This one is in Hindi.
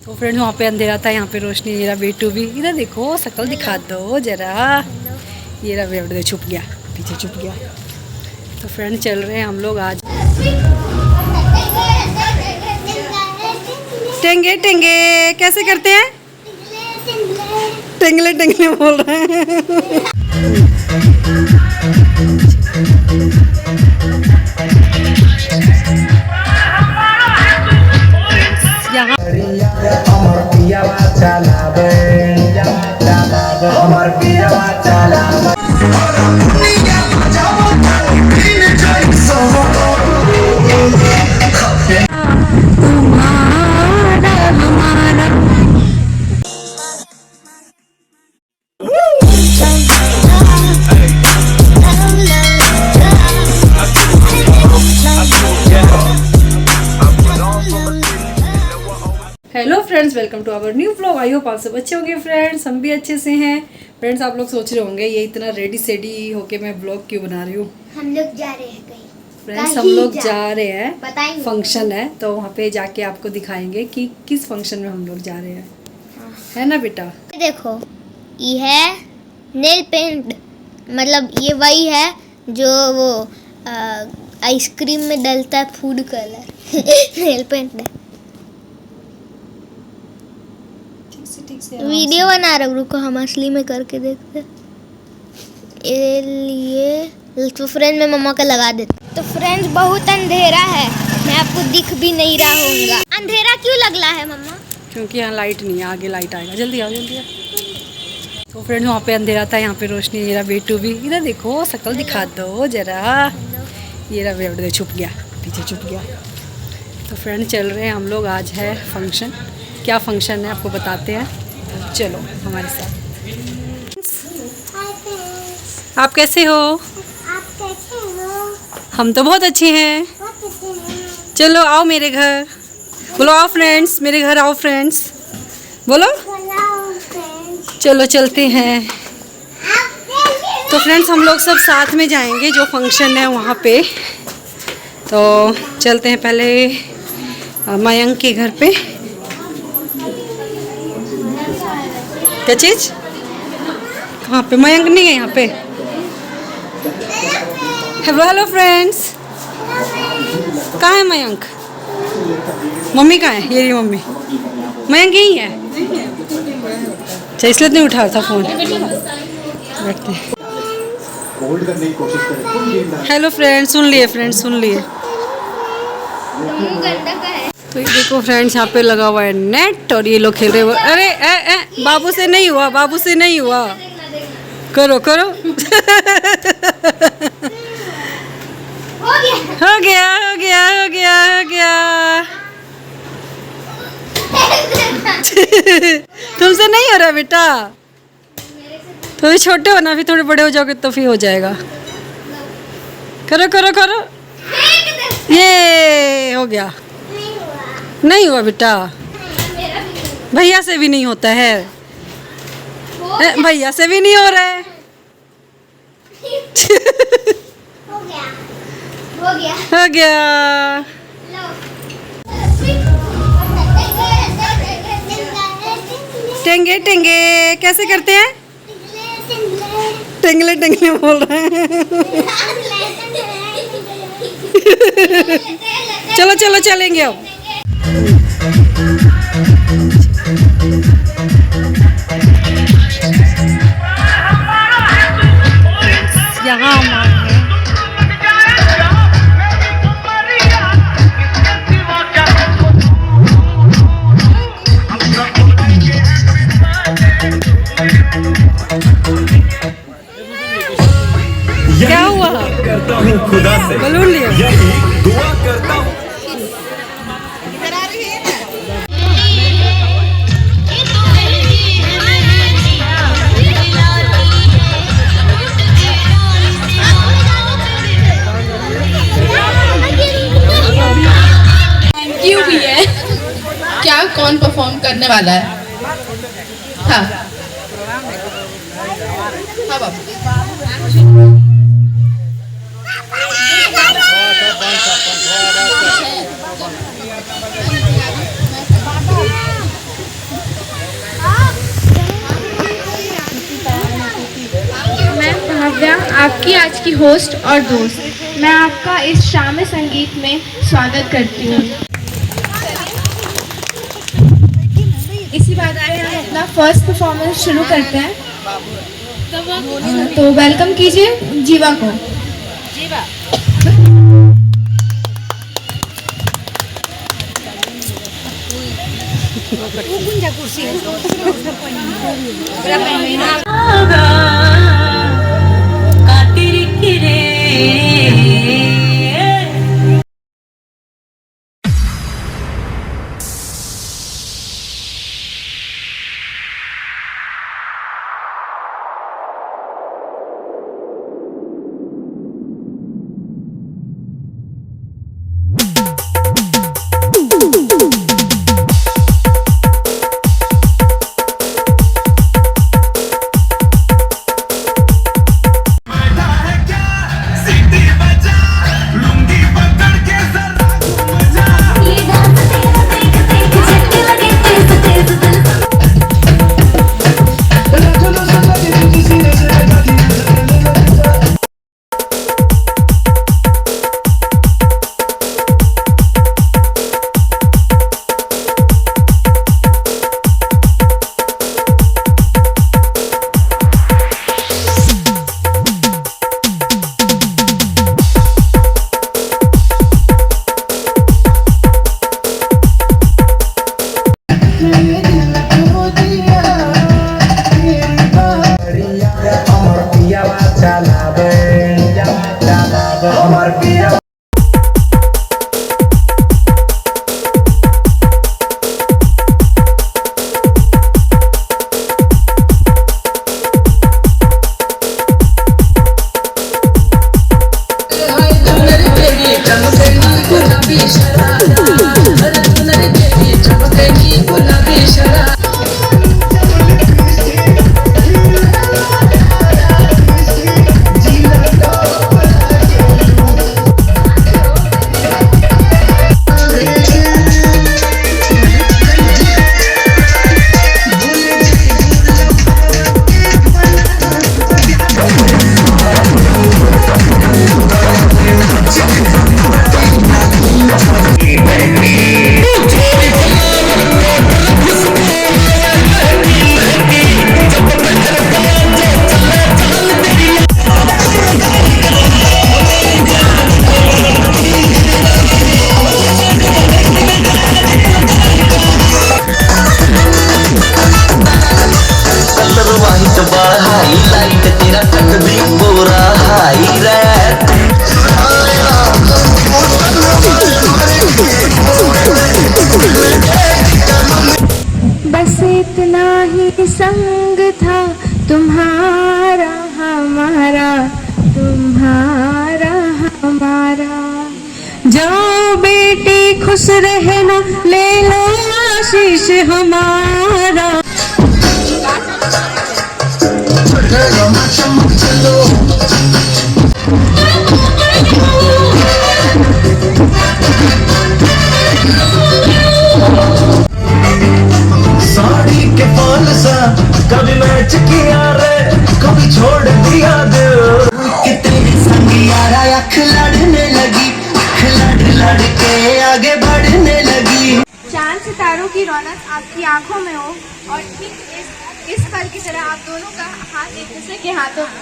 तो फ्रेंड्स वहाँ पे अंधेरा था, यहाँ पे रोशनी। मेरा बेटू भी इधर देखो, शक्ल दिखा दो जरा। ये रहा बेटू, छुप गया पीछे, छुप गया। तो फ्रेंड्स चल रहे हैं हम लोग आज। टेंगे टेंगे कैसे करते हैं? टेंगले टेंगले बोल रहे हैं। Hello friends, welcome to our new vlog. I hope आप सब अच्छे होंगे फ्रेंड्स, हम भी अच्छे से हैं। फ्रेंड्स आप लोग सोच रहे होंगे ये इतना रेडी सेडी होके मैं व्लॉग क्यों बना रही हूँ। हम लोग जा रहे हैं कहीं। फ्रेंड्स हम लोग जा रहे हैं, फंक्शन है, तो वहाँ पे जाके आपको दिखाएंगे कि किस फंक्शन में हम लोग जा रहे हैं। है ना बेटा? देखो ये है नेल पेंट, मतलब ये वही है जो वो आइसक्रीम में डलता है, फूड कलर। नेल पेंट है। ठीक से वीडियो बना रहा हूँ, रुको हम असली में करके देखते। ये तो फ्रेंड में मम्मा का लगा देते। तो फ्रेंड्स बहुत अंधेरा है, मैं आपको दिख भी नहीं रहा हूँगा। अंधेरा क्यों लगला है मम्मा? क्योंकि यहाँ लाइट नहीं है, आगे लाइट आएगा। जल्दी आओ, जल्दी आओ। तो फ्रेंड्स वहाँ पे अंधेरा था, यहाँ पे रोशनी। मेरा बेटू भी इधर देखो, शक्ल दिखा दो जरा। ये रहा बेटू, छुप गया पीछे, छुप गया। तो फ्रेंड्स चल रहे हैं हम लोग, आज है फंक्शन। क्या फंक्शन है आपको बताते हैं, तो चलो हमारे साथ। आप कैसे हो? आप कैसे हो? हम तो बहुत अच्छे हैं। चलो आओ मेरे घर, बोलो आओ फ्रेंड्स, मेरे घर आओ फ्रेंड्स, बोलो। चलो चलते हैं। तो फ्रेंड्स हम लोग सब साथ में जाएंगे, जो फंक्शन है वहाँ पे। तो चलते हैं पहले मयंक के घर पे। क्या चीज़? कहाँ पे? मयंक नहीं है यहाँ पे। हेलो फ्रेंड्स, कहाँ है मयंक? मम्मी कहाँ है? ये रही मम्मी। मयंक यही है। अच्छा इसलिए नहीं उठा था फोन। बैठते हैं। हेलो फ्रेंड्स, सुन लिए फ्रेंड्स, सुन लिए। तो ये देखो फ्रेंड्स, यहाँ पे लगा हुआ है नेट और ये लोग खेल रहे हुए। अरे बाबू से नहीं हुआ, बाबू से नहीं हुआ। करो करो। हो गया हो गया हो गया हो गया। तुमसे नहीं हो रहा बेटा, थोड़े छोटे हो ना, फिर थोड़े बड़े हो जाओगे तो फिर हो जाएगा। करो करो करो। ये हो गया। नहीं हुआ बेटा, भैया से भी नहीं होता है। भैया से भी नहीं हो रहा है। हो गया, हो गया, हो गया। टेंगे टेंगे कैसे करते हैं? टेंगले टेंगले बोल रहे हैं। चलो चलो चलेंगे अब। यहाँ क्या हुआ? करता हूँ खुदा से बलून लिया, यही दुआ करता हूँ। थैंक यू भी है। क्या कौन परफॉर्म करने वाला है? हाँ हाँ बाबू। आपकी आज की होस्ट और दोस्त मैं आपका इस शाम संगीत में स्वागत करती हूँ। इसी बात पे हम अपना फर्स्ट परफॉर्मेंस शुरू करते हैं। तो वेलकम कीजिए जीवा को। बस इतना ही संग था तुम्हारा हमारा, तुम्हारा हमारा। जाओ बेटी खुश रहना, ले लो आशीष हमारा। साड़ी के फॉल सा कभी मैच किया रे, कभी छोड़ दिया दिल। कितने संग यारा अख लड़ने लगी, लड़ लड़ के आगे बढ़ने लगी। चांद सितारों की रौनक आपकी आंखों में हो और ठीक इस पल की तरह आप दोनों का हाथ एक दूसरे के हाथों में।